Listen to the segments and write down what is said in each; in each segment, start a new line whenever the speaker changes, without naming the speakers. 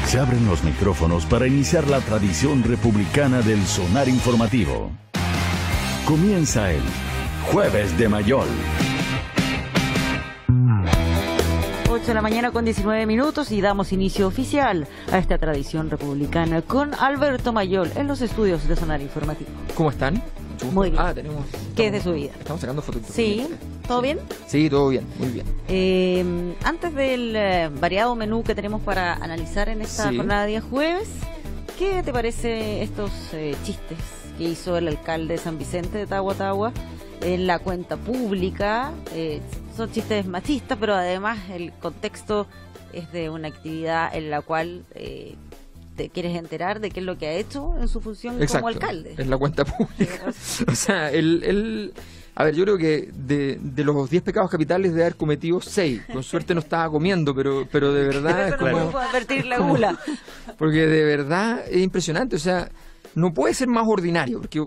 Se abren los micrófonos para iniciar la tradición republicana del sonar informativo. Comienza el Jueves de Mayol.
8 de la mañana con 19 minutos y damos inicio oficial a esta tradición republicana con Alberto Mayol en los estudios de Sonar Informativo.
¿Cómo están?
Muy bien.
Tenemos...
¿Qué es de su vida?
Estamos sacando fotos.
Sí, ¿todo bien?
Sí, todo bien, muy bien.
Antes del variado menú que tenemos para analizar en esta jornada de día jueves, ¿qué te parece estos chistes que hizo el alcalde de San Vicente de Tagua en la cuenta pública? Son chistes machistas, pero además el contexto es de una actividad en la cual te quieres enterar de qué es lo que ha hecho en su función como alcalde.
Es la cuenta pública. O sea, a ver, yo creo que de los 10 pecados capitales de haber cometido 6. Con suerte no estaba comiendo, pero de verdad es como...
No puedo advertir la gula.
Porque de verdad es impresionante, o sea... No puede ser más ordinario, porque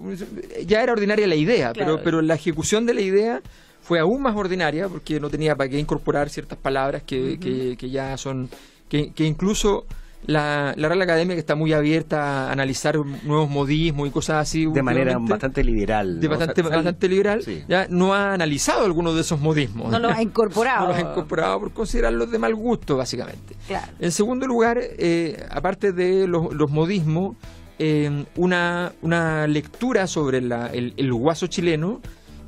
ya era ordinaria la idea, claro. pero la ejecución de la idea fue aún más ordinaria, porque no tenía para qué incorporar ciertas palabras que ya son... Que incluso la Real Academia, que está muy abierta a analizar nuevos modismos y cosas así...
De manera bastante liberal.
¿No? Bastante liberal, sí. Ya no ha analizado algunos de esos modismos.
No los ha incorporado.
No los ha incorporado por considerarlos de mal gusto, básicamente.
Claro.
En segundo lugar, aparte de los modismos... una lectura sobre el guaso chileno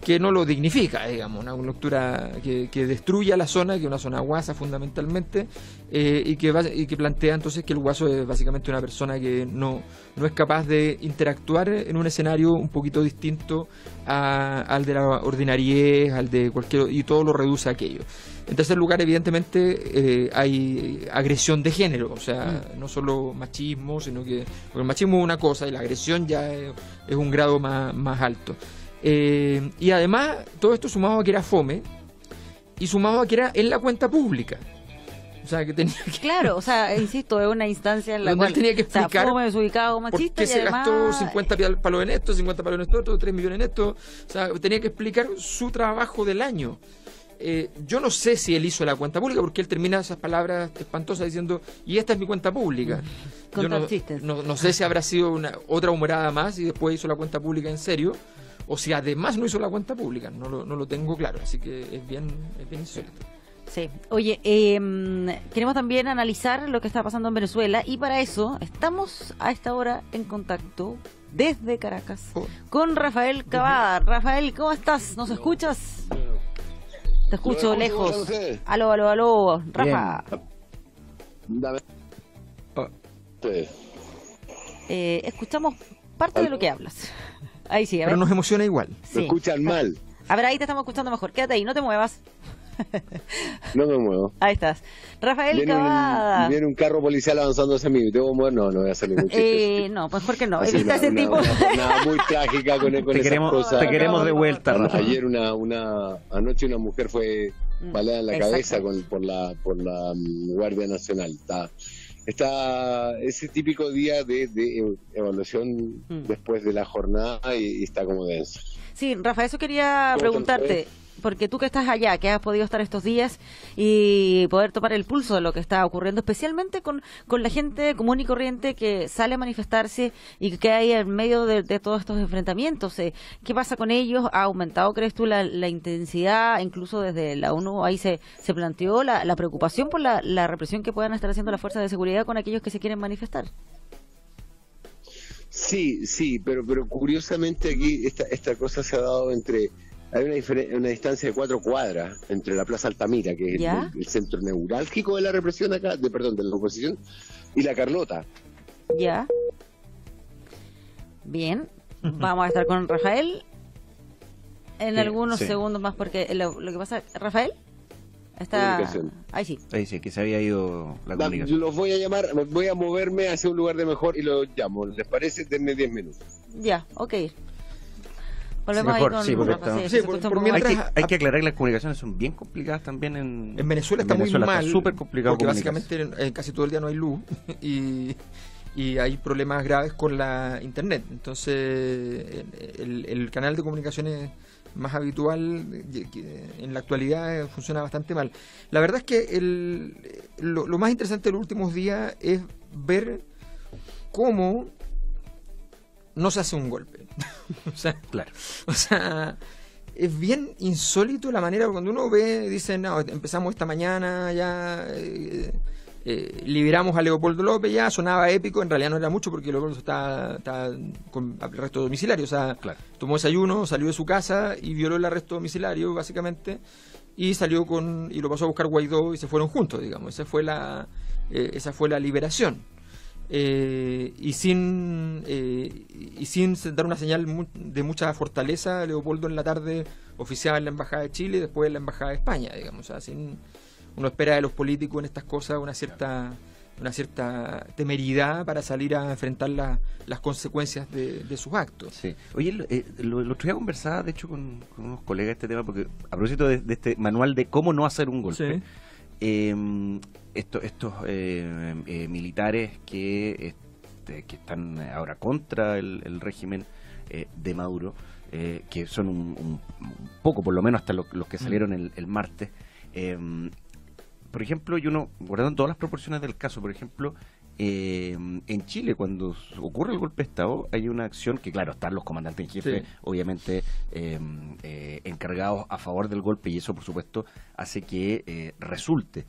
que no lo dignifica, digamos, una lectura que destruye a la zona, que es una zona guasa fundamentalmente, y que plantea entonces que el guaso es básicamente una persona que no es capaz de interactuar en un escenario un poquito distinto al de la ordinariez, al de cualquier, y todo lo reduce a aquello. En tercer lugar, evidentemente, hay agresión de género, o sea, no solo machismo, sino que... Porque el machismo es una cosa y la agresión ya es un grado más alto. Y además, todo esto sumado a que era fome y sumado a que era en la cuenta pública. O sea, que tenía que...
Claro, o sea, insisto, es una instancia en la cual
tenía que explicar
fome, desubicado, machista,
por qué
y además...
se gastó 50 palos en esto, 50 palos en esto, 3 millones en esto. O sea, tenía que explicar su trabajo del año. Yo no sé si él hizo la cuenta pública, porque él termina esas palabras espantosas diciendo, y esta es mi cuenta pública. Yo no sé si habrá sido otra humorada más y después hizo la cuenta pública en serio, o si además no hizo la cuenta pública, no lo tengo claro, así que es bien insólito.
Sí. Oye, queremos también analizar lo que está pasando en Venezuela, y para eso estamos a esta hora en contacto desde Caracas con Rafael Cavada. Rafael, ¿cómo estás? ¿Nos escuchas? Te escucho lejos. Aló, Rafa. Escuchamos parte de lo que hablas. Ahí sí, a ver.
Pero nos emociona igual.
Sí. Me escuchan mal.
A ver, ahí te estamos escuchando mejor. Quédate ahí, no te muevas.
No me muevo.
Ahí estás. Rafael Cavada.
Viene un carro policial avanzando hacia mí. ¿Tengo que mover? No voy a hacer ningún chiste.
No, pues ¿por qué no?
Así
Evita ese tipo.
Nada muy trágica con esas cosas.
Te queremos de vuelta.
Ayer anoche una mujer fue baleada en la cabeza por la Guardia Nacional. Está ese típico día de evaluación después de la jornada y está como denso.
Sí, Rafa, eso quería preguntarte, porque tú que estás allá, que has podido estar estos días y poder tomar el pulso de lo que está ocurriendo, especialmente con la gente común y corriente que sale a manifestarse y que hay en medio de todos estos enfrentamientos. ¿Qué pasa con ellos? ¿Ha aumentado, crees tú, la intensidad? Incluso desde la ONU ahí se planteó la preocupación por la represión que puedan estar haciendo las fuerzas de seguridad con aquellos que se quieren manifestar.
Sí, pero curiosamente aquí esta cosa se ha dado hay una distancia de 4 cuadras entre la Plaza Altamira, que es el centro neurálgico de la represión acá, de la oposición, y la Carlota.
Ya. Bien, vamos a estar con Rafael en algunos segundos más, porque lo que pasa, Rafael, está ahí sí,
que se había ido la comunicación.
Los voy a llamar, voy a moverme hacia un lugar de mejor y los llamo. ¿Les parece? Denme 10 minutos.
Ya, ok. Volvemos mejor, ahí con Rafa.
Hay que aclarar que las comunicaciones son bien complicadas también en
Venezuela. Está muy mal,
súper complicado,
porque básicamente casi todo el día no hay luz y hay problemas graves con la internet. Entonces el canal de comunicaciones más habitual en la actualidad funciona bastante mal. La verdad es que lo más interesante de los últimos días es ver cómo no se hace un golpe. O sea,
Claro.
o sea, es bien insólito la manera, cuando uno ve, dicen, no, empezamos esta mañana, ya liberamos a Leopoldo López, ya sonaba épico, en realidad no era mucho porque Leopoldo está con arresto domiciliario, o sea,
Claro.
tomó desayuno, salió de su casa y violó el arresto domiciliario, básicamente, y salió y lo pasó a buscar Guaidó y se fueron juntos, digamos, esa fue la liberación. Y sin dar una señal de mucha fortaleza, Leopoldo en la tarde oficiaba en la Embajada de Chile y después en la Embajada de España, digamos, o sea, uno espera de los políticos en estas cosas una cierta temeridad para salir a enfrentar las consecuencias de sus actos.
Sí. Oye, lo otro día conversaba, de hecho, con unos colegas este tema, porque a propósito de este manual de cómo no hacer un golpe, estos militares que están ahora contra el régimen de Maduro, que son un poco, por lo menos hasta los que salieron el martes, por ejemplo, y uno, guardando todas las proporciones del caso, por ejemplo, en Chile, cuando ocurre el golpe de Estado, hay una acción que, claro, están los comandantes en jefe,
sí,
obviamente, encargados a favor del golpe, y eso, por supuesto, hace que resulte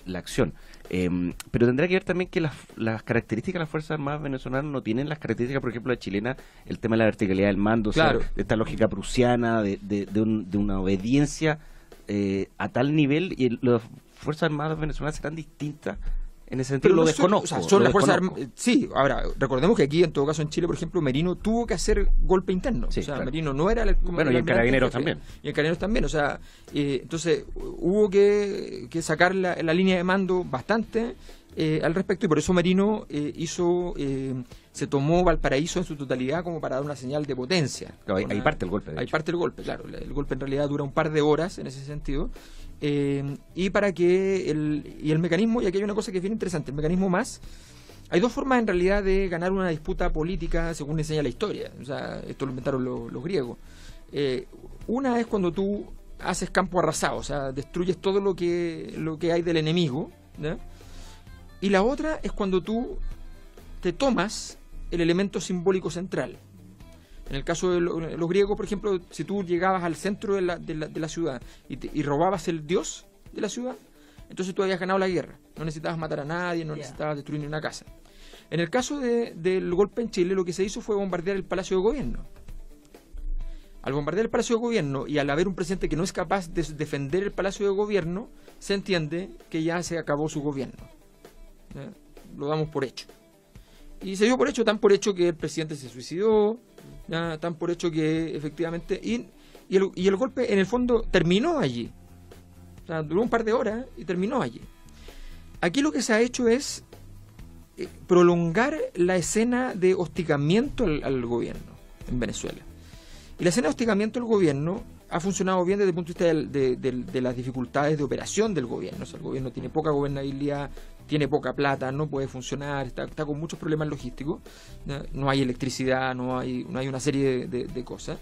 la acción. Pero tendrá que ver también que las características de las Fuerzas Armadas venezolanas no tienen las características, por ejemplo, de la chilena, el tema de la verticalidad del mando,
claro,
o sea, de esta lógica prusiana, de una obediencia a tal nivel, y las Fuerzas Armadas venezolanas serán distintas en ese sentido. Lo desconozco.
O sea, son las Fuerzas Armadas. Sí, ahora, recordemos que aquí, en todo caso, en Chile, por ejemplo, Merino tuvo que hacer golpe interno.
Sí,
o sea,
claro.
Merino no era el
Bueno, y en Carabineros también.
Y en Carabineros también, o sea, entonces hubo que sacar la línea de mando bastante al respecto, y por eso Merino se tomó Valparaíso en su totalidad como para dar una señal de potencia.
Claro, ahí parte el golpe, de
Ahí
hecho.
parte el golpe, claro. El golpe en realidad dura un par de horas en ese sentido. Y para que el mecanismo, y aquí hay una cosa que es bien interesante, el mecanismo más, hay dos formas en realidad de ganar una disputa política según enseña la historia, o sea, esto lo inventaron los griegos. Una es cuando tú haces campo arrasado, o sea, destruyes todo lo que hay del enemigo, ¿no? Y la otra es cuando tú te tomas el elemento simbólico central. En el caso de los griegos, por ejemplo, si tú llegabas al centro de la ciudad y robabas el dios de la ciudad, entonces tú habías ganado la guerra. No necesitabas matar a nadie, no necesitabas destruir ni una casa. En el caso del golpe en Chile, lo que se hizo fue bombardear el Palacio de Gobierno. Al bombardear el Palacio de Gobierno y al haber un presidente que no es capaz de defender el Palacio de Gobierno, se entiende que ya se acabó su gobierno. Lo damos por hecho. Y se dio por hecho, tan por hecho que el presidente se suicidó, ya, tan por hecho que efectivamente... Y el golpe, en el fondo, terminó allí. O sea, duró un par de horas y terminó allí. Aquí lo que se ha hecho es prolongar la escena de hostigamiento al gobierno en Venezuela. Y la escena de hostigamiento al gobierno ha funcionado bien desde el punto de vista de las dificultades de operación del gobierno. O sea, el gobierno tiene poca gobernabilidad, tiene poca plata, no puede funcionar, está con muchos problemas logísticos, no hay electricidad, no hay una serie de cosas.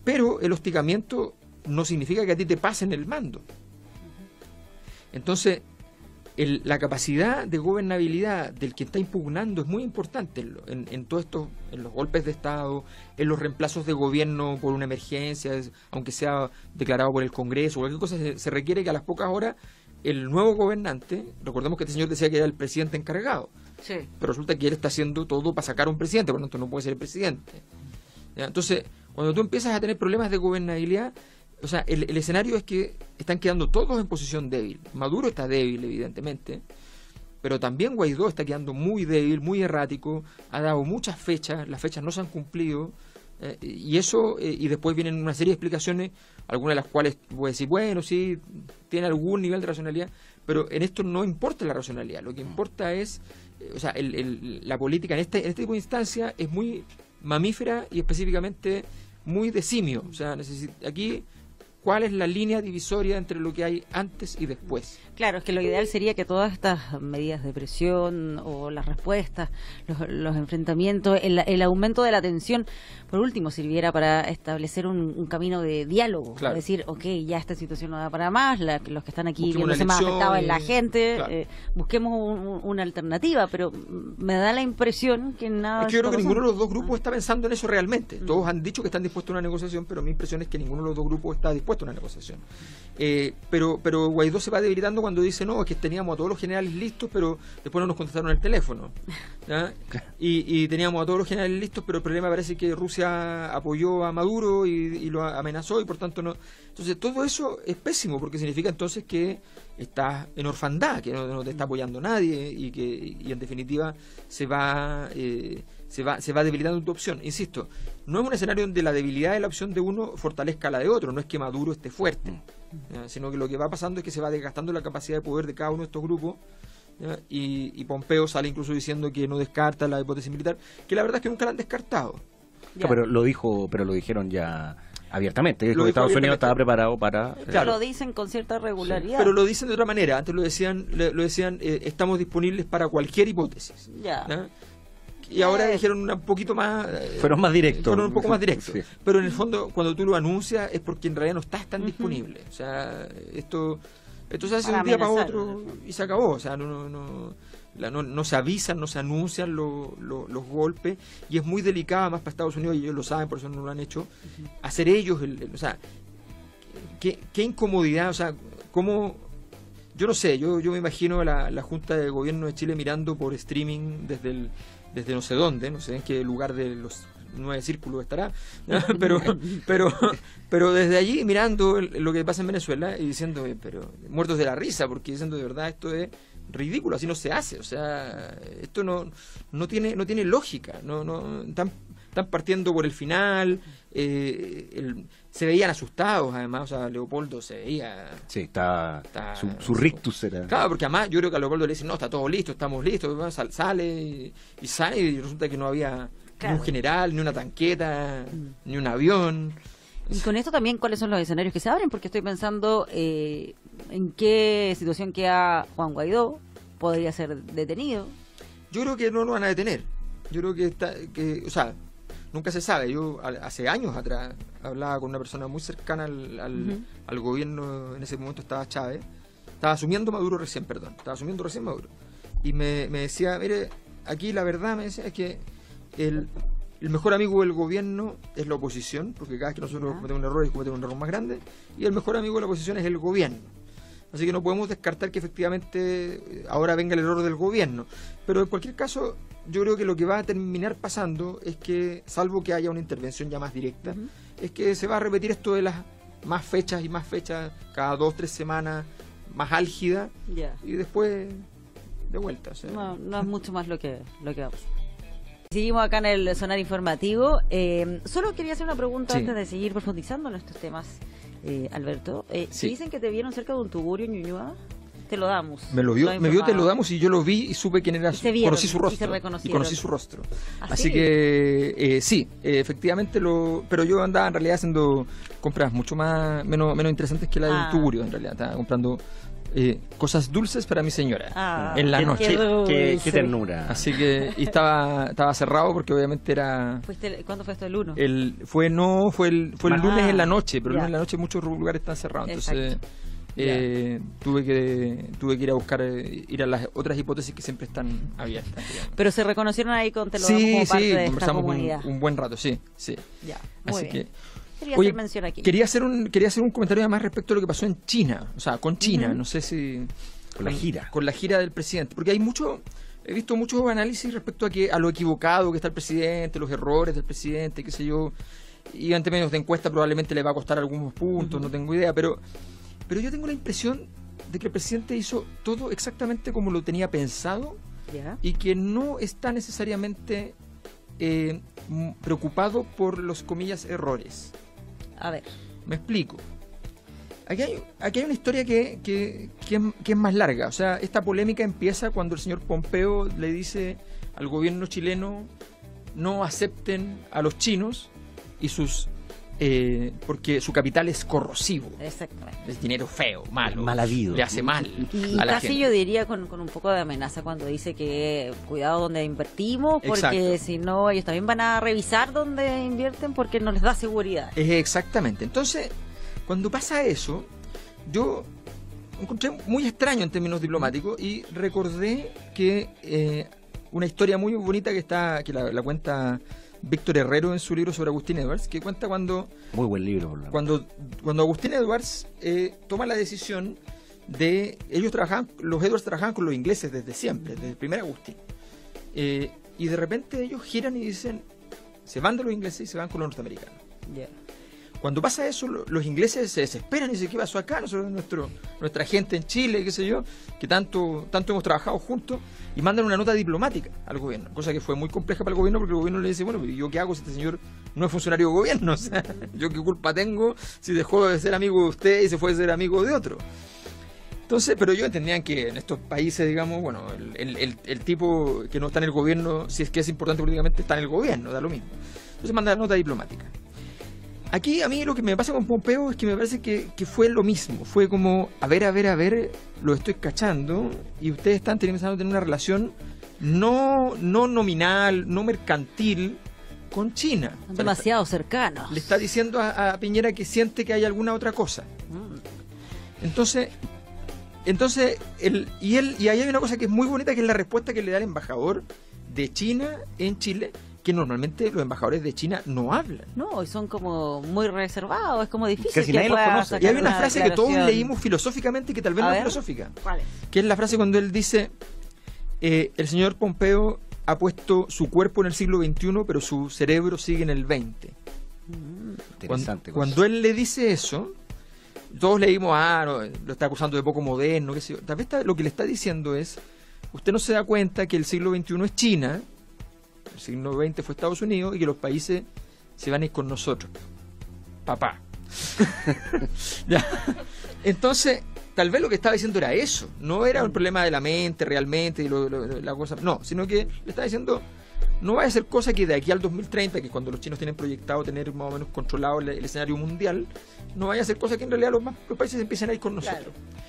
Pero el hostigamiento no significa que a ti te pasen el mando. Entonces, la capacidad de gobernabilidad del que está impugnando es muy importante en todo esto, en los golpes de Estado, en los reemplazos de gobierno por una emergencia, aunque sea declarado por el Congreso, cualquier cosa, se requiere que a las pocas horas el nuevo gobernante, recordemos que este señor decía que era el presidente encargado,
sí,
pero resulta que él está haciendo todo para sacar a un presidente, por lo tanto no puede ser el presidente. ¿Ya? Entonces, cuando tú empiezas a tener problemas de gobernabilidad, o sea, el escenario es que están quedando todos en posición débil. Maduro está débil, evidentemente, pero también Guaidó está quedando muy débil, muy errático, ha dado muchas fechas, las fechas no se han cumplido, y eso, y después vienen una serie de explicaciones, algunas de las cuales voy a decir, bueno, sí, tiene algún nivel de racionalidad, pero en esto no importa la racionalidad, lo que importa es, o sea, la política en este tipo de instancia es muy mamífera y específicamente muy de simio, o sea, aquí cuál es la línea divisoria entre lo que hay antes y después.
Claro, es que lo ideal sería que todas estas medidas de presión o las respuestas, los enfrentamientos, el aumento de la tensión, por último, sirviera para establecer un camino de diálogo.
Claro.
Decir, ok, ya esta situación no da para más, los que están aquí
Busquemos
viéndose
una
más
elección
afectados es la gente,
claro.
Busquemos una alternativa, pero me da la impresión que nada...
Es que yo creo que
está
ninguno de los
pasando.
dos grupos está pensando en eso realmente. Todos han dicho que están dispuestos a una negociación, pero mi impresión es que ninguno de los dos grupos está dispuesto a una negociación. Pero Guaidó se va debilitando cuando dice, no, es que teníamos a todos los generales listos, pero después no nos contestaron el teléfono. ¿Ya? Y teníamos a todos los generales listos, pero el problema parece que Rusia apoyó a Maduro y lo amenazó, y por tanto no. Entonces todo eso es pésimo, porque significa entonces que estás en orfandad, que no te está apoyando nadie, y en definitiva se va debilitando tu opción. Insisto, no es un escenario donde la debilidad de la opción de uno fortalezca la de otro, no es que Maduro esté fuerte, ¿ya? Sino que lo que va pasando es que se va desgastando la capacidad de poder de cada uno de estos grupos, ¿ya? Y Pompeo sale incluso diciendo que no descarta la hipótesis militar, que la verdad es que nunca la han descartado.
Ya.
Pero lo dijeron ya abiertamente,
Lo
dijo que
dijo
Estados Unidos
abiertamente.
estaba preparado para...
Claro.
Lo dicen con cierta regularidad.
Pero lo dicen de otra manera. Antes lo decían estamos disponibles para cualquier hipótesis,
Ya.
¿ya? Y ahora dijeron un poquito más...
Fueron más directos.
Fueron un poco más directos.
Sí.
Pero en el fondo, cuando tú lo anuncias, es porque en realidad no estás tan disponible. O sea, esto se hace de
Para
un día para
amenazar,
otro y se acabó. O sea, no se avisan, no se anuncian los golpes, y es muy delicado, más para Estados Unidos, y ellos lo saben, por eso no lo han hecho, hacer ellos, o sea, qué incomodidad, o sea, cómo... Yo no sé, yo me imagino la Junta de Gobierno de Chile mirando por streaming desde no sé dónde, no sé en qué lugar de los 9 círculos estará, ¿no? pero desde allí mirando lo que pasa en Venezuela y diciendo, pero muertos de la risa, porque diciendo, de verdad, esto es ridículo, así no se hace, o sea, esto no tiene lógica, están partiendo por el final, se veían asustados, además, o sea, Leopoldo se veía...
Sí, está su rictus era...
Claro, porque además yo creo que a Leopoldo le dicen, no, está todo listo, estamos listos, sale y resulta que no había ni un general, ni una tanqueta, ni un avión.
Y con esto también, ¿cuáles son los escenarios que se abren? Porque estoy pensando en qué situación queda Juan Guaidó, podría ser detenido.
Yo creo que no lo van a detener. Yo creo que o sea, nunca se sabe. Yo hace años atrás hablaba con una persona muy cercana al gobierno, en ese momento estaba Chávez, estaba asumiendo recién Maduro, y me decía, mire, aquí la verdad, me decía, es que el mejor amigo del gobierno es la oposición, porque cada vez que nosotros cometemos un error, cometemos un error más grande, y el mejor amigo de la oposición es el gobierno. Así que no podemos descartar que efectivamente ahora venga el error del gobierno. Pero en cualquier caso, yo creo que lo que va a terminar pasando es que, salvo que haya una intervención ya más directa, es que se va a repetir esto de las más fechas y más fechas, cada 2-3 semanas, más álgida, y después de vuelta. O sea,
no es mucho más lo que vamos. Seguimos acá en el Sonar Informativo. Solo quería hacer una pregunta antes de seguir profundizando en estos temas, Alberto.
Sí.
Dicen que te vieron cerca de un tugurio en Ñuñoa. Te lo damos.
Me vio Te lo damos, y yo lo vi y supe quién era. Conocí su rostro. Y conocí su rostro. Así que sí, efectivamente pero yo andaba en realidad haciendo compras mucho menos interesantes que la del tugurio. En realidad estaba comprando cosas dulces para mi señora en la noche.
Qué ternura.
Así que estaba cerrado porque obviamente era...
¿Cuándo fue esto? ¿El 1?
Fue el lunes en la noche, pero el lunes en la noche muchos lugares están cerrados. Entonces tuve que ir a buscar, ir a las otras hipótesis que siempre están abiertas, digamos.
Pero se reconocieron ahí con Te lo damos como parte de esta comunidad.
un buen rato, sí.
Ya, muy
Así
bien.
que quería hacer un comentario además respecto a lo que pasó en China, o sea, con China, no sé si... Con la gira del presidente, porque he visto muchos análisis respecto a lo equivocado que está el presidente, los errores del presidente, qué sé yo, y ante medios de encuesta probablemente le va a costar algunos puntos, no tengo idea, pero yo tengo la impresión de que el presidente hizo todo exactamente como lo tenía pensado, y que no está necesariamente preocupado por los, comillas, errores.
A ver.
Me explico. Aquí hay una historia que es más larga. O sea, esta polémica empieza cuando el señor Pompeo le dice al gobierno chileno: no acepten a los chinos y sus porque su capital es corrosivo.
Exactamente.
Es dinero feo, malo.
Mal habido.
Le hace mal
Y
a la
casi
gente.
yo diría con un poco de amenaza cuando dice que cuidado donde invertimos, porque
Exacto.
si no ellos también van a revisar dónde invierten porque no les da seguridad.
Exactamente. Entonces, cuando pasa eso, yo encontré muy extraño en términos diplomáticos y recordé que una historia muy bonita que la cuenta Víctor Herrero en su libro sobre Agustín Edwards, que cuenta cuando
Muy buen libro, por lo menos.
cuando Agustín Edwards toma la decisión de... Los Edwards trabajaban con los ingleses desde siempre, desde el primer Agustín. Y de repente ellos giran y dicen, se van de los ingleses y se van con los norteamericanos.
Yeah.
Cuando pasa eso, los ingleses se desesperan y dicen, ¿qué pasó acá? Nosotros, nuestra gente en Chile, qué sé yo, que tanto hemos trabajado juntos, y mandan una nota diplomática al gobierno, cosa que fue muy compleja para el gobierno, porque el gobierno le dice, bueno, ¿yo qué hago si este señor no es funcionario de gobierno? O sea, ¿yo qué culpa tengo si dejó de ser amigo de usted y se fue a ser amigo de otro? Entonces, pero ellos entendían que en estos países, digamos, bueno, el tipo que no está en el gobierno, si es que es importante políticamente, está en el gobierno, da lo mismo. Entonces manda la nota diplomática. Aquí a mí lo que me pasa con Pompeo es que me parece que fue lo mismo. Fue como, a ver, lo estoy cachando y ustedes están empezando a tener una relación no nominal, no mercantil con China.
Son
O sea,
demasiado cercanos.
le está diciendo a Piñera que siente que hay alguna otra cosa. Entonces y ahí hay una cosa que es muy bonita, que es la respuesta que le da el embajador de China en Chile, que normalmente los embajadores de China no hablan.
No, y son como muy reservados, es como difícil
Casi
que
nadie los
pueda
conoce.
sacar
Y hay una
una
frase que todos
declaración.
leímos filosóficamente, que tal vez
A
no es
ver.
filosófica,
¿Cuál es?
que es la frase cuando él dice, el señor Pompeo ha puesto su cuerpo en el siglo XXI, pero su cerebro sigue en el XX.
Interesante.
Cuando él le dice eso, todos leímos, no, lo está acusando de poco moderno, qué sé yo. Tal vez lo que le está diciendo es, usted no se da cuenta que el siglo XXI es China, el siglo XX fue Estados Unidos, y que los países se van a ir con nosotros. Papá. Ya. Entonces, tal vez lo que estaba diciendo era eso, no era un problema de la mente realmente, y la cosa, no, sino que le estaba diciendo, no vaya a ser cosa que de aquí al 2030, que cuando los chinos tienen proyectado tener más o menos controlado el escenario mundial, no vaya a ser cosa que en realidad los países empiecen a ir con nosotros. Claro.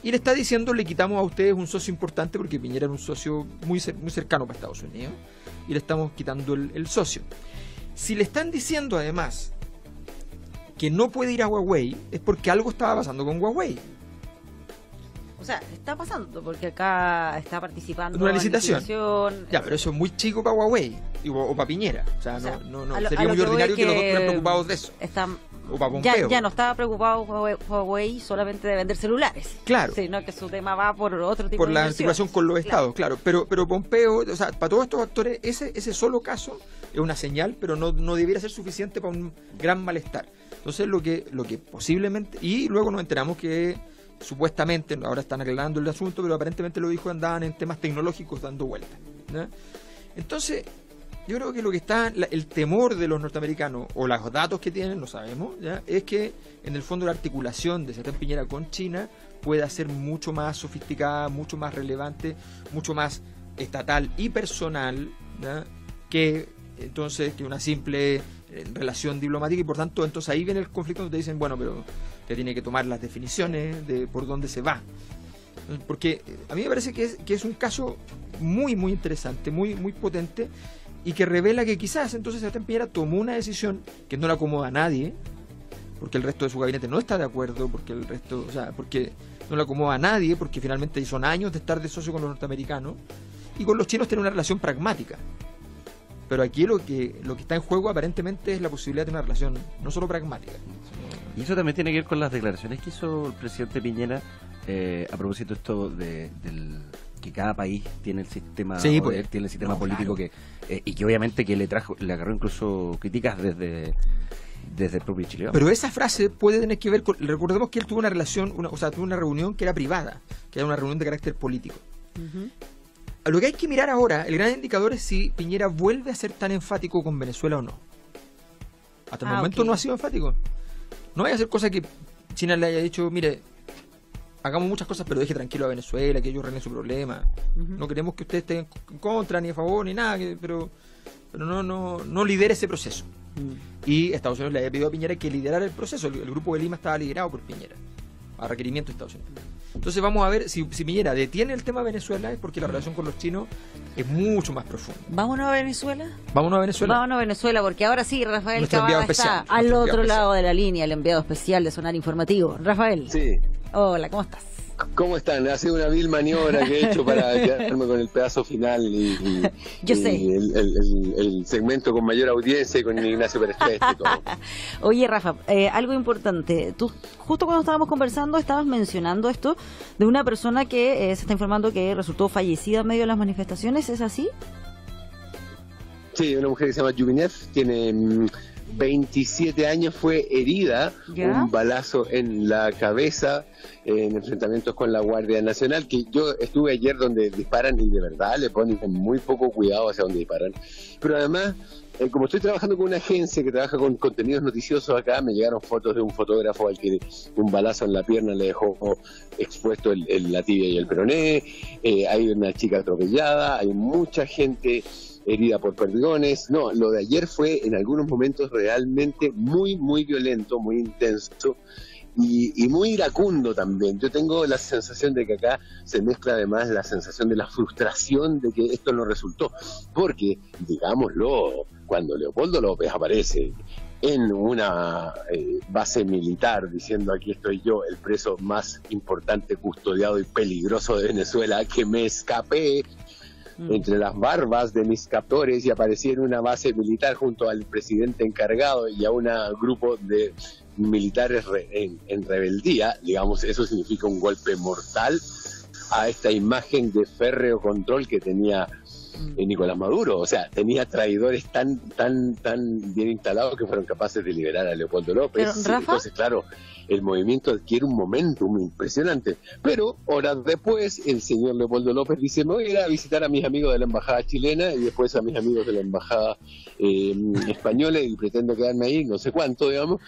Y le está diciendo, le quitamos a ustedes un socio importante, porque Piñera era un socio muy cercano para Estados Unidos, y le estamos quitando el socio. Si le están diciendo además que no puede ir a Huawei, es porque algo estaba pasando con Huawei.
O sea, está pasando, porque acá está participando
Una
en
licitación. Ya, pero eso es muy chico para Huawei o para Piñera. O sea, no sería muy ordinario que los dos estuvieran preocupados de eso. O para Pompeo.
Ya no estaba preocupado Huawei solamente de vender celulares.
Claro.
Sino que su tema va por otro tipo
por
de
la
inversión.
articulación con los estados, claro. Pero Pompeo, o sea, para todos estos actores, ese solo caso es una señal, pero no debiera ser suficiente para un gran malestar. Entonces, lo que posiblemente... Y luego nos enteramos que supuestamente, ahora están aclarando el asunto, pero aparentemente lo dijo, andaban en temas tecnológicos dando vueltas, ¿no? Entonces, yo creo que lo que está, el temor de los norteamericanos, o los datos que tienen, no sabemos, ¿ya? Es que en el fondo la articulación de Sebastián Piñera con China pueda ser mucho más sofisticada, mucho más relevante, mucho más estatal y personal, ¿ya? que una simple relación diplomática, y por tanto entonces ahí viene el conflicto donde te dicen, bueno, pero te tiene que tomar las definiciones de por dónde se va, porque a mí me parece que es un caso muy muy interesante, muy muy potente, y que revela que quizás entonces Sebastián Piñera tomó una decisión que no le acomoda a nadie, porque el resto de su gabinete no está de acuerdo, porque no le acomoda a nadie, porque finalmente son años de estar de socio con los norteamericanos, y con los chinos tiene una relación pragmática. Pero aquí lo que está en juego aparentemente es la posibilidad de una relación no solo pragmática.
Y eso también tiene que ver con las declaraciones que hizo el presidente Piñera a propósito de esto que cada país tiene el sistema, tiene el sistema político, claro, y que obviamente que le agarró incluso críticas desde el propio Chile.
Pero esa frase puede tener que ver con... Recordemos que él tuvo tuvo una reunión que era privada, que era una reunión de carácter político. Uh-huh. Lo que hay que mirar ahora, el gran indicador es si Piñera vuelve a ser tan enfático con Venezuela o no. Hasta el momento no ha sido enfático. No vaya a ser cosa que China le haya dicho, mire, hagamos muchas cosas, pero deje tranquilo a Venezuela, que ellos arreglen su problema. Uh-huh. No queremos que usted esté en contra, ni a favor, ni nada, pero no lidere ese proceso. Y Estados Unidos le había pedido a Piñera que liderara el proceso. El grupo de Lima estaba liderado por Piñera, a requerimiento de Estados Unidos. Entonces vamos a ver si Piñera detiene el tema Venezuela, es porque la relación con los chinos es mucho más profunda.
¿Vámonos a Venezuela?
Vámonos a Venezuela.
Vámonos a Venezuela, porque ahora sí, Rafael
Nuestro
Cavada
enviado
está
especial,
al
nuestro
otro
enviado
lado de la línea, el enviado especial de Sonar Informativo. Rafael.
Sí.
Hola, ¿cómo estás?
¿Cómo están? Ha sido una vil maniobra que he hecho para quedarme con el pedazo final y
Yo sé.
el segmento con mayor audiencia con Ignacio Pérez Preste y todo.
Oye, Rafa, algo importante. Tú, justo cuando estábamos conversando, estabas mencionando esto de una persona que se está informando que resultó fallecida en medio de las manifestaciones. ¿Es así?
Sí, una mujer que se llama Yubinev, tiene 27 años, fue herida,
¿Ya?
un balazo en la cabeza en enfrentamientos con la Guardia Nacional, que yo estuve ayer donde disparan y de verdad le ponen muy poco cuidado hacia donde disparan. Pero además, como estoy trabajando con una agencia que trabaja con contenidos noticiosos acá, me llegaron fotos de un fotógrafo al que un balazo en la pierna le dejó expuesto la tibia y el peroné, hay una chica atropellada, hay mucha gente herida por perdigones. No, lo de ayer fue en algunos momentos realmente muy, muy violento, muy intenso y muy iracundo también. Yo tengo la sensación de que acá se mezcla además la sensación de la frustración de que esto no resultó, porque, digámoslo, cuando Leopoldo López aparece en una base militar diciendo aquí estoy yo, el preso más importante, custodiado y peligroso de Venezuela, que me escapé entre las barbas de mis captores y aparecí en una base militar junto al presidente encargado y a un grupo de militares en rebeldía, digamos, eso significa un golpe mortal a esta imagen de férreo control que tenía Nicolás Maduro. O sea, tenía traidores tan bien instalados que fueron capaces de liberar a Leopoldo López.
Pero, Rafa,
entonces, claro, el movimiento adquiere un momentum impresionante. Pero horas después, el señor Leopoldo López dice: me voy a ir a visitar a mis amigos de la embajada chilena y después a mis amigos de la embajada española y pretendo quedarme ahí, no sé cuánto, digamos.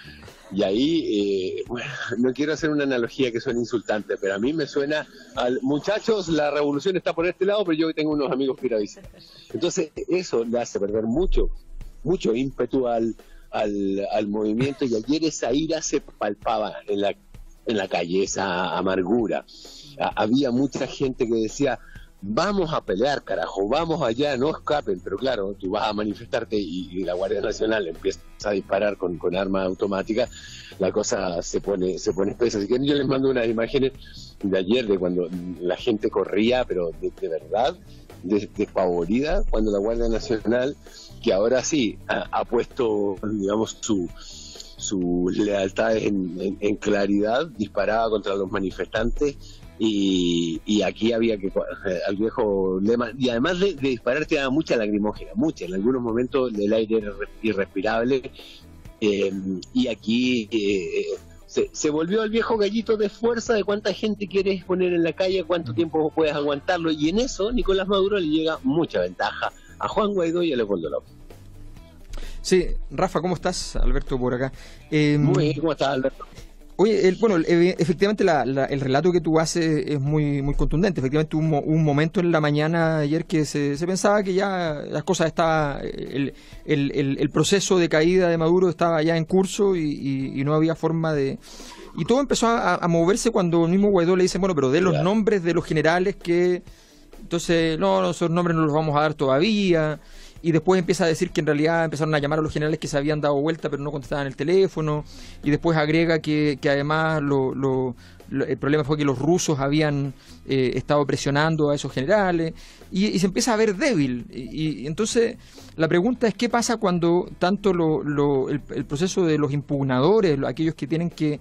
Y ahí, bueno, no quiero hacer una analogía que suene insultante, pero a mí me suena al muchachos, la revolución está por este lado, pero yo tengo unos amigos que ir a visitar. Entonces, eso le hace perder mucho ímpetu al movimiento, y ayer esa ira se palpaba en la calle, esa amargura. Había mucha gente que decía: vamos a pelear, carajo, vamos allá, no escapen. Pero claro, tú vas a manifestarte y la Guardia Nacional empieza a disparar con arma automática, la cosa se pone espesa. Así que yo les mando unas imágenes de ayer de cuando la gente corría, pero de verdad, despavorida, cuando la Guardia Nacional, que ahora sí ha puesto, digamos, su lealtad en claridad, disparaba contra los manifestantes. Y aquí había que, al viejo lema, y además de disparar te daba mucha lacrimógena, mucha, en algunos momentos el aire era irrespirable, y aquí se volvió al viejo gallito de fuerza de cuánta gente quieres poner en la calle, cuánto tiempo puedes aguantarlo, y en eso Nicolás Maduro le llega mucha ventaja a Juan Guaidó y a Leopoldo López.
Sí, Rafa, ¿cómo estás? Alberto por acá.
Muy bien, ¿cómo estás, Alberto?
Oye, efectivamente el relato que tú haces es muy muy contundente. Efectivamente hubo un momento en la mañana ayer que se pensaba que ya las cosas estaban, el proceso de caída de Maduro estaba ya en curso y no había forma de... Y todo empezó a moverse cuando el mismo Guaidó le dice: bueno, pero de los nombres de los generales que... Entonces, no, esos nombres no los vamos a dar todavía. Y después empieza a decir que en realidad empezaron a llamar a los generales que se habían dado vuelta pero no contestaban el teléfono, y después agrega que además el problema fue que los rusos habían estado presionando a esos generales, y se empieza a ver débil, y entonces la pregunta es: ¿qué pasa cuando tanto el proceso de los impugnadores, aquellos que tienen que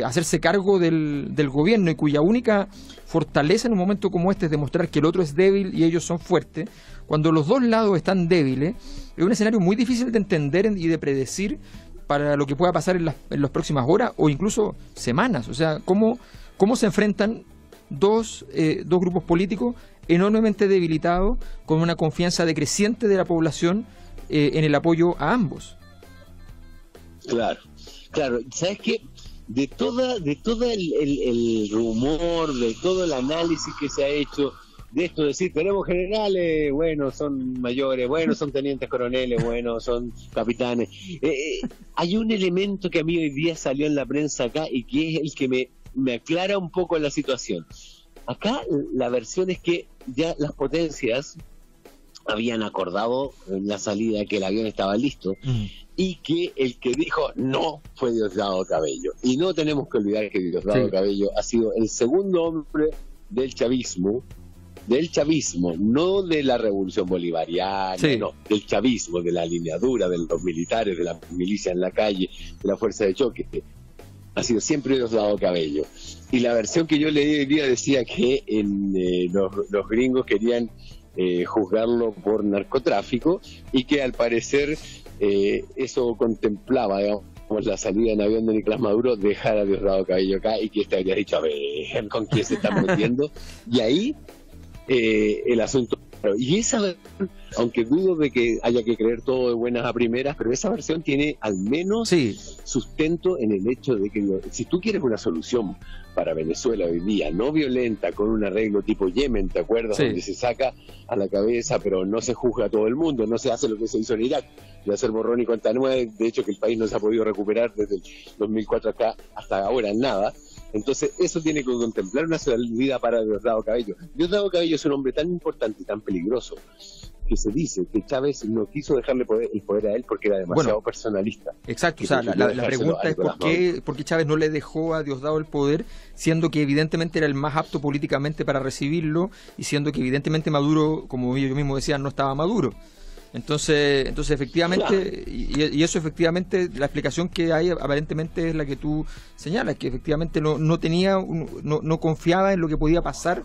hacerse cargo del gobierno y cuya única fortaleza en un momento como este es demostrar que el otro es débil y ellos son fuertes, cuando los dos lados están débiles, es un escenario muy difícil de entender y de predecir para lo que pueda pasar en las próximas horas o incluso semanas? O sea, ¿cómo se enfrentan dos grupos políticos enormemente debilitados, con una confianza decreciente de la población en el apoyo a ambos?
Claro, ¿sabes qué? De todo el rumor, de todo el análisis que se ha hecho de esto, decir, tenemos generales, bueno, son mayores, bueno, son tenientes coroneles, bueno, son capitanes. Hay un elemento que a mí hoy día salió en la prensa acá y que es el que me aclara un poco la situación. Acá la versión es que ya las potencias habían acordado en la salida que el avión estaba listo y que el que dijo no fue Diosdado Cabello. Y no tenemos que olvidar que Diosdado Cabello ha sido el segundo hombre del chavismo, no de la revolución bolivariana, no, del chavismo, de la alineadura, de los militares, de la milicia en la calle, de la fuerza de choque. Ha sido siempre Diosdado Cabello. Y la versión que yo leí hoy día decía que los gringos querían juzgarlo por narcotráfico y que al parecer eso contemplaba, digamos, la salida en avión de Nicolás Maduro, dejar a Diosdado Cabello acá y que habría dicho, a ver, ¿con quién se están metiendo? Y ahí el asunto. Y esa versión, aunque dudo de que haya que creer todo de buenas a primeras, pero esa versión tiene al menos sustento en el hecho de que si tú quieres una solución para Venezuela hoy día, no violenta, con un arreglo tipo Yemen, ¿te acuerdas? Donde se saca a la cabeza, pero no se juzga a todo el mundo, no se hace lo que se hizo en Irak, de hacer borrón y cuenta nueva, de hecho que el país no se ha podido recuperar desde el 2004 acá hasta ahora, nada. Entonces eso tiene que contemplar una salida para Diosdado Cabello. Diosdado Cabello es un hombre tan importante y tan peligroso que se dice que Chávez no quiso dejarle el poder a él porque era demasiado personalista.
Exacto, o sea, la pregunta es ¿por qué Chávez no le dejó a Diosdado el poder, siendo que evidentemente era el más apto políticamente para recibirlo y siendo que evidentemente Maduro, como yo mismo decía, no estaba maduro? Entonces efectivamente, y eso efectivamente, la explicación que hay aparentemente es la que tú señalas, que efectivamente no confiaba en lo que podía pasar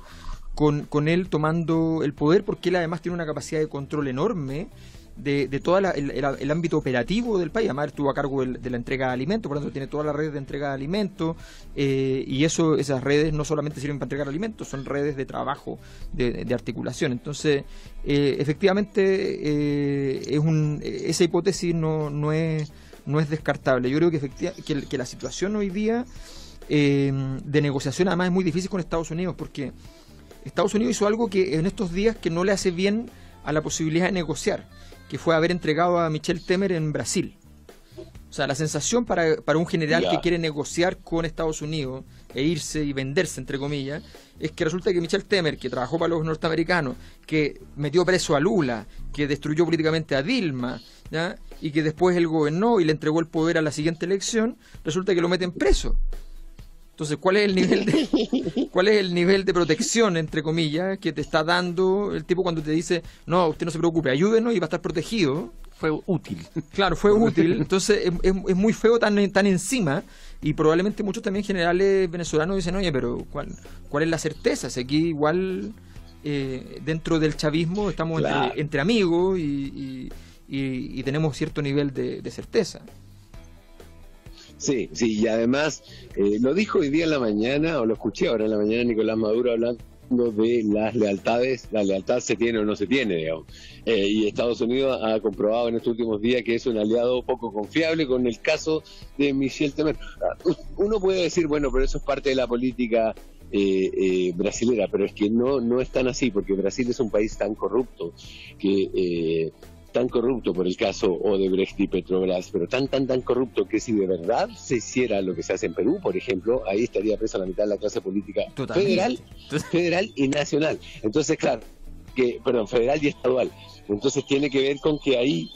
con él tomando el poder, porque él además tiene una capacidad de control enorme de todo el ámbito operativo del país. Además estuvo a cargo de la entrega de alimentos, por lo tanto tiene toda la red de entrega de alimentos, y esas redes no solamente sirven para entregar alimentos, son redes de trabajo, de articulación. Entonces efectivamente esa hipótesis no es descartable. Yo creo que la situación hoy día de negociación además es muy difícil con Estados Unidos, porque Estados Unidos hizo algo que en estos días que no le hace bien a la posibilidad de negociar, que fue haber entregado a Michel Temer en Brasil. O sea, la sensación para un general que quiere negociar con Estados Unidos e irse y venderse, entre comillas, es que resulta que Michel Temer, que trabajó para los norteamericanos, que metió preso a Lula, que destruyó políticamente a Dilma, ¿ya? Y que después él gobernó y le entregó el poder a la siguiente elección, resulta que lo meten preso. Entonces, ¿cuál es el nivel de protección, entre comillas, que te está dando el tipo cuando te dice, no, usted no se preocupe, ayúdenos y va a estar protegido?
Fue útil.
Claro, fue útil. Entonces, es muy feo tan encima, y probablemente muchos también generales venezolanos dicen, oye, pero ¿cuál es la certeza? Si aquí igual dentro del chavismo estamos entre amigos y tenemos cierto nivel de certeza.
Sí, y además lo dijo hoy día en la mañana, o lo escuché ahora en la mañana, Nicolás Maduro hablando de las lealtades. La lealtad se tiene o no se tiene, digamos. Y Estados Unidos ha comprobado en estos últimos días que es un aliado poco confiable con el caso de Michel Temer. Uno puede decir, bueno, pero eso es parte de la política brasilera, pero es que no es tan así, porque Brasil es un país tan corrupto que... tan corrupto por el caso Odebrecht y Petrobras, pero tan corrupto que si de verdad se hiciera lo que se hace en Perú, por ejemplo, ahí estaría presa la mitad de la clase política federal y nacional. Entonces, claro, federal y estadual. Entonces tiene que ver con que ahí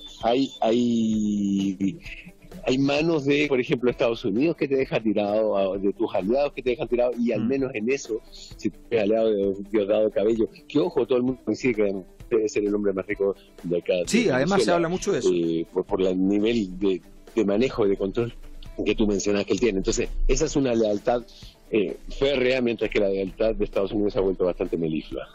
hay manos de, por ejemplo, Estados Unidos que te deja tirado, de tus aliados que te dejan tirado, y al menos en eso, si tú eres aliado de Diosdado Cabello, que ojo, todo el mundo coincide que debe ser el hombre más rico de acá.
Sí, además se habla mucho de eso.
Por el nivel de manejo y de control que tú mencionas que él tiene. Entonces, esa es una lealtad férrea, mientras que la lealtad de Estados Unidos se ha vuelto bastante meliflua.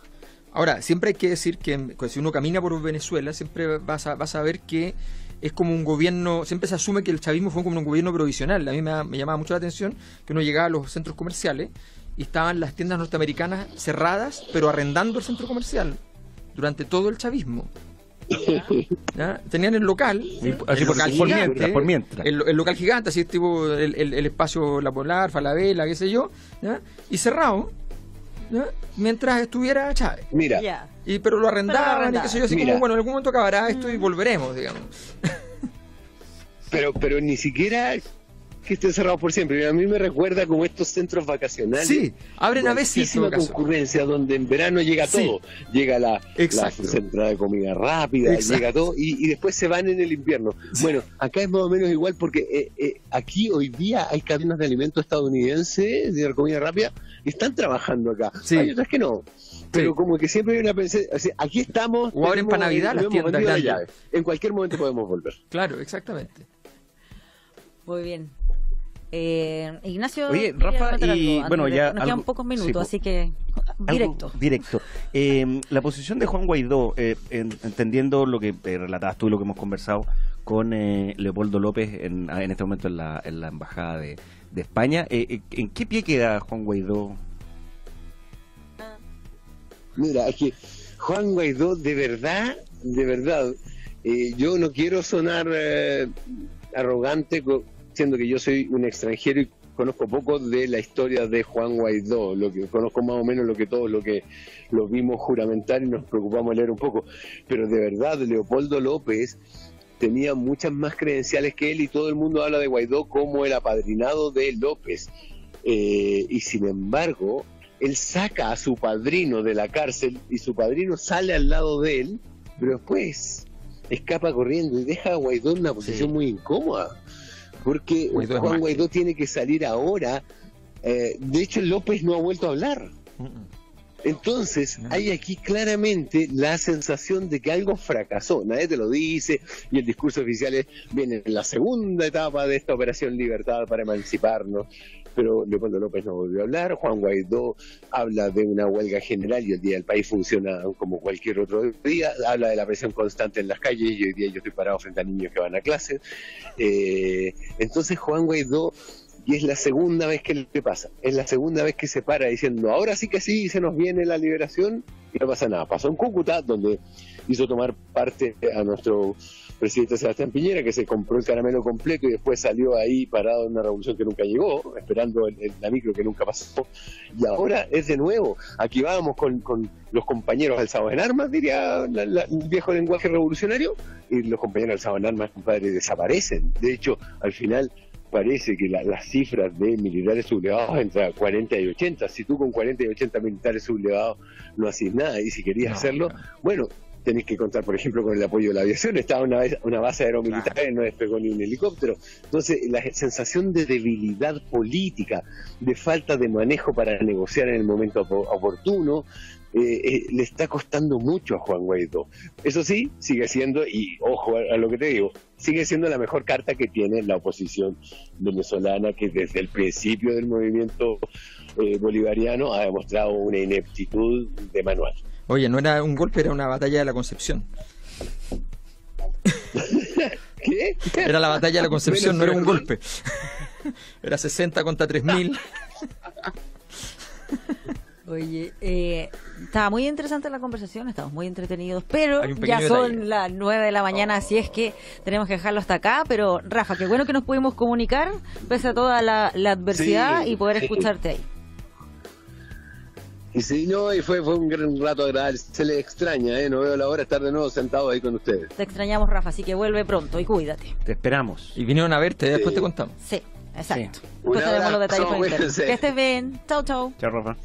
Ahora, siempre hay que decir que si uno camina por Venezuela, siempre vas a ver que es como un gobierno, siempre se asume que el chavismo fue como un gobierno provisional. A mí me llamaba mucho la atención que uno llegaba a los centros comerciales y estaban las tiendas norteamericanas cerradas, pero arrendando el centro comercial durante todo el chavismo. ¿Ya? Tenían el local, el local gigante, así tipo el espacio La Polar, Falabella, qué sé yo, ¿ya? Y cerrado. ¿ya? Mientras estuviera Chávez.
Mira,
Pero lo arrendaban y qué sé yo, así como, bueno, en algún momento acabará esto y volveremos, digamos.
pero ni siquiera que esté cerrado por siempre. A mí me recuerda como estos centros vacacionales.
Sí, abren a veces.
Muchísima concurrencia, donde en verano llega todo. Llega la central de comida rápida, llega todo, y después se van en el invierno. Bueno, acá es más o menos igual, porque aquí hoy día hay cadenas de alimentos estadounidenses de comida rápida y están trabajando acá. Hay otras que no. Pero como que siempre hay una o sea, aquí estamos.
O abren para Navidad las tiendas grandes.
En cualquier momento podemos volver.
Claro, exactamente.
Muy bien. Ignacio,
oye, Rafa, y bueno, ya
nos quedan pocos minutos, así que
directo. La posición de Juan Guaidó, entendiendo lo que relatabas tú y lo que hemos conversado con Leopoldo López en este momento en la embajada de España, ¿en qué pie queda Juan Guaidó?
Mira, es que Juan Guaidó, de verdad, yo no quiero sonar arrogante, siendo que yo soy un extranjero y conozco poco de la historia de Juan Guaidó, lo que conozco más o menos todos lo que lo vimos juramentar y nos preocupamos de leer un poco, pero de verdad Leopoldo López tenía muchas más credenciales que él, y todo el mundo habla de Guaidó como el apadrinado de López, y sin embargo él saca a su padrino de la cárcel y su padrino sale al lado de él, pero después escapa corriendo y deja a Guaidó en una posición muy incómoda. Porque Juan Guaidó tiene que salir ahora. De hecho, López no ha vuelto a hablar. Entonces, hay aquí claramente la sensación de que algo fracasó. Nadie te lo dice, y el discurso oficial viene en la segunda etapa de esta operación Libertad para emanciparnos. Pero Leopoldo López no volvió a hablar. Juan Guaidó habla de una huelga general y el día del país funciona como cualquier otro día. Habla de la presión constante en las calles y hoy día yo estoy parado frente a niños que van a clases. Entonces Juan Guaidó, y es la segunda vez que le pasa, es la segunda vez que se para diciendo ahora sí que sí, se nos viene la liberación, y no pasa nada. Pasó en Cúcuta, donde hizo tomar parte a nuestro presidente Sebastián Piñera, que se compró el caramelo completo y después salió ahí parado en una revolución que nunca llegó, esperando la micro que nunca pasó, y ahora es de nuevo. Aquí vamos con los compañeros alzados en armas, diría el viejo lenguaje revolucionario, y los compañeros alzados en armas, compadre, desaparecen. De hecho, al final parece que las cifras de militares sublevados entre 40 y 80, si tú con 40 y 80 militares sublevados no haces nada, y si querías hacerlo, bueno, tenés que contar, por ejemplo, con el apoyo de la aviación. Estaba una base aeromilitar, no despegó ni un helicóptero. Entonces, la sensación de debilidad política, de falta de manejo para negociar en el momento oportuno, le está costando mucho a Juan Guaidó. Eso sí, sigue siendo, y ojo a lo que te digo, sigue siendo la mejor carta que tiene la oposición venezolana, que desde el principio del movimiento bolivariano ha demostrado una ineptitud de manual.
Oye, no era un golpe, era una batalla de la Concepción.
¿Qué?
Era la batalla de la Concepción, no era un golpe. Era 60 contra 3.000.
Oye, estaba muy interesante la conversación, estamos muy entretenidos, pero ya
detalle.
son las 9 de la mañana, así es que tenemos que dejarlo hasta acá. Pero Rafa, qué bueno que nos pudimos comunicar pese a toda la adversidad, y poder escucharte ahí.
Y sí, no, y fue un gran rato agradable. Se les extraña, no veo la hora de estar de nuevo sentado ahí con ustedes.
Te extrañamos, Rafa, así que vuelve pronto y cuídate.
Te esperamos.
Y vinieron a verte, después te contamos.
Sí, exacto.
Sí.
Después tenemos los detalles
Un
por internet.
abrazo,
Que estés bien. Chau, chau.
Chao, Rafa.